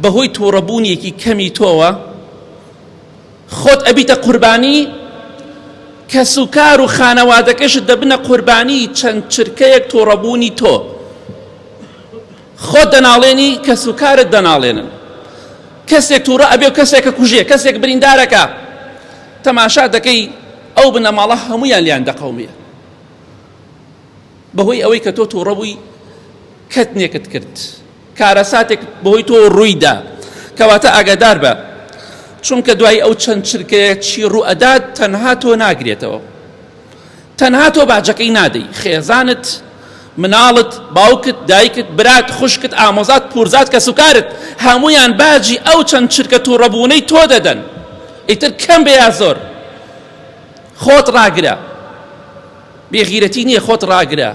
بەهۆی تووڕەبوونیەکی کەمی تۆوە خۆت ئەبیتە قوربانی، کەس و کار و خانەوادەکەشت دەبنە قوربانی چەند چرکەیەک تووڕەبوونی تۆ. خۆت دەناڵێنی، کەس و کارت دەناڵێنن. کەسێک تووڕە ئەبێ و کەسێکە کوژێ، کەسێک بریندارەکە، تەماشا دەکەی ئەو بنەماڵە هەمویان لیان دەقەومێ بەهۆی ئەوەی کە تۆ تووڕەبووی کەتنێکت کرد، کارەساتێک بەهۆی تۆ ڕوویدا. کەواتە ئاگادار بە، چونکە دوای ئەو چەند چرکەیە چی ڕوئەدات تەنها تۆ ناگرێتەوە، تەنها تۆ باجەکەی نادەی، خێزانت، مناڵت، باوکت، دایکت، برات، خوشکت، ئامۆزات، پورزات، کەسوکارت هەمویان باجی ئەو چەند چرکە تووڕەبوونەی تۆ دەدەن. ئیتر کەم بێ یا زۆر خۆت ڕاگرە، بێغیرەتی نییە، خۆت ڕاگرە.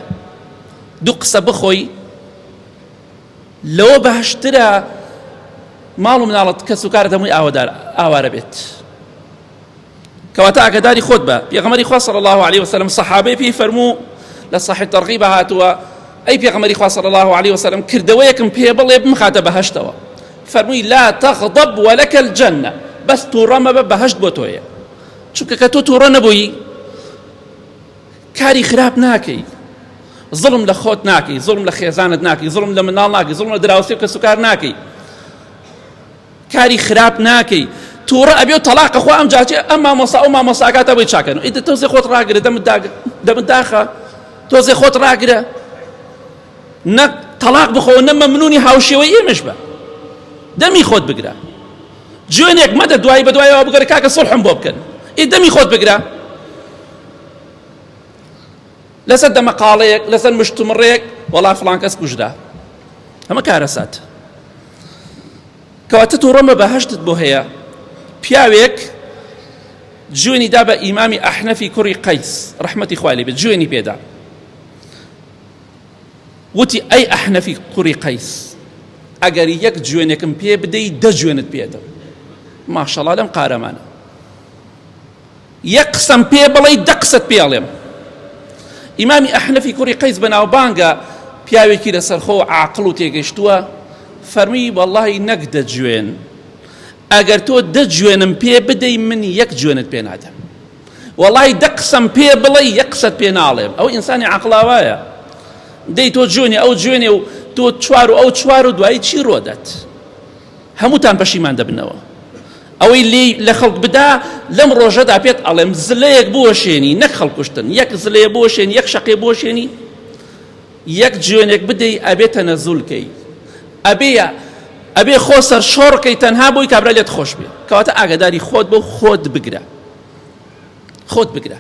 دوو قسە بخۆی لەوە باشترە ماڵ و مناڵت کەسوکارت هەمووی ئاوارە بێت. کەواتە ئاگاداری خۆت بە. پێغەمبەری خوا صلی الله عليه وسلم سەحابەی پێی فەرموو لە صحیح تەرغیب هاتووە، ئەی پێغەمبەری خوا صلی الله عليه وسلم کردەوەیەکم پێ بڵێ بمخاتە بەهەشتەوە. فەرمووی لا تغضب ولك الجنة، بەس تووڕە مەبە، بەهەشت بۆ تۆیە. چونکە کە تۆ تووڕە نەبووی کاری خراپ ناکەی، ظلم لە خۆت ناکەی، ظلم لە خێزانت ناکەی، ظلم لە مناڵ ناکەی، ظلم لە دراوسێ و کەسوکار ناکەی، کاری خراپ ناکەی. تووڕە ئەبێ و تەلاقە خوا ئەم جاچێ ئەم مامۆسا ئەو مامۆساکاتە بۆی چاکەن. ئیتر تۆزێ خۆت ڕاگرە، دەمت داخە، تۆزێ خۆت ڕاگرە، نەک تەلاق بخۆ، نە مەمنوونی هاوشێوەی ئێمەش بە، دەمی خۆت بگرە. جوێنێک مەدە دوای بە دوایەوە بگەڕێ کاکە سڵحم بۆ بکەن. دەمی خۆت بگرە لەسەر دەمەقاڵەیەک، لەسەر مشتومڕێک، وەڵا فڵان کەس کوژرا، ئەمە کارەسات. کەواتە تووڕەمە بەهەشتت بۆ هەیە. پیاوێک جوێنی دا بە ئیمامی ئەحنەفی کوڕی قەیس ڕەحمەتی خوای لێ بێت، جوێنی پێدا وتی ئەی ئەحنەفی کوڕی قەیس، ئەگەر یەک جوێنێکم پێ بدەی 10 جوێنت پێدەم. ماشەڵڵا لەم قارەمانە یەک قسەم پێ بڵێ 10 قسەت پێڵێم. ئیمامی ئەحنەفی کوڕی قەیس بەناوبانگە پیاوێکی لەسەرخۆ عاقڵ و تێگەیشتووە، فەرمی وەڵڵاهی نەک 10 جوێن، ئەگەر تۆ 10 جوێنم پێ بدەی من 1 جوێنت پێ نادەم. وەڵڵاهی 10 قسەم پێ بڵێ 1 قسەت پێ ناڵێم. ئەو ئینسانی عاقڵاوایە، دەی تۆ جوێنی ئەو جوێنێ و تۆ 4 و ئەو 4 و دوایی چی ڕۆدەت؟ هەمووتان پەشیمان دەبنەوە. ئەوەی لێ خەڵک بدا لەم ڕۆژەدا پێت ئەڵێم زلەیەک بوەشێنی، نەک خەڵکوشتن، 1 زلەیە بوەشێنی، 1 شەقێ بوەشێنی، 1 جوێنێک بدەی ئەبێتە نەزولکەی، ئەبێ خۆ سەر شۆڕکەی تەنها بۆی کابرا لێت خۆش بێ. کەواتە ئاگاداری خۆت بۆ خۆت بگرە، خۆت بگرە.